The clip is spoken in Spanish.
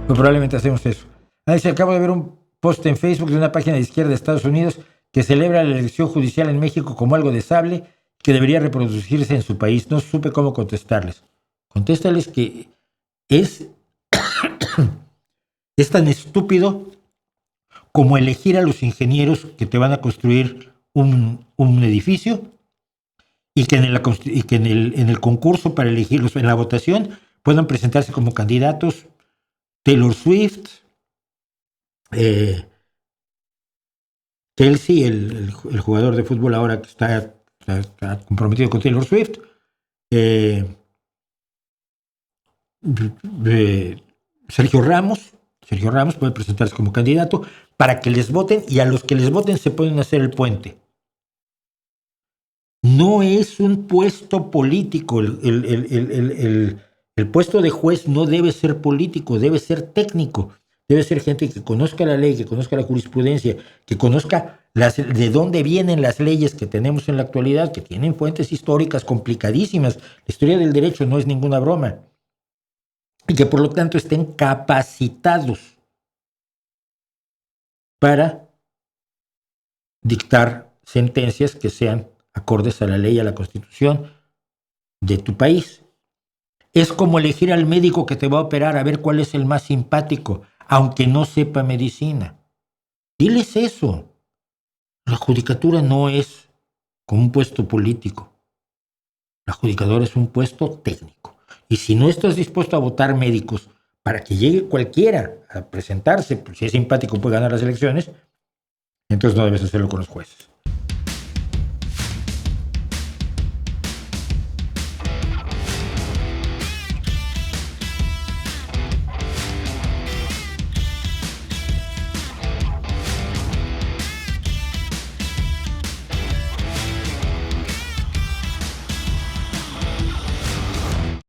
Pues probablemente hacemos eso. Dice, acabo de ver un post en Facebook de una página de izquierda de Estados Unidos que celebra la elección judicial en México como algo deseable que debería reproducirse en su país. No supe cómo contestarles. Contéstales que es, es tan estúpido como elegir a los ingenieros que te van a construir un edificio y que, en el concurso para elegirlos, en la votación, puedan presentarse como candidatos Taylor Swift, Kelsey, el jugador de fútbol ahora que está comprometido con Taylor Swift, eh, Sergio Ramos puede presentarse como candidato para que les voten y a los que les voten se pueden hacer el puente. No es un puesto político, el puesto de juez no debe ser político, debe ser técnico. Debe ser gente que conozca la ley, que conozca la jurisprudencia, que conozca de dónde vienen las leyes que tenemos en la actualidad, que tienen fuentes históricas complicadísimas. La historia del derecho no es ninguna broma. Y que por lo tanto estén capacitados para dictar sentencias que sean acordes a la ley, a la Constitución de tu país. Es como elegir al médico que te va a operar a ver cuál es el más simpático, aunque no sepa medicina. Diles eso. La judicatura no es como un puesto político. La judicatura es un puesto técnico. Y si no estás dispuesto a votar médicos para que llegue cualquiera a presentarse, pues si es simpático puede ganar las elecciones, entonces no debes hacerlo con los jueces.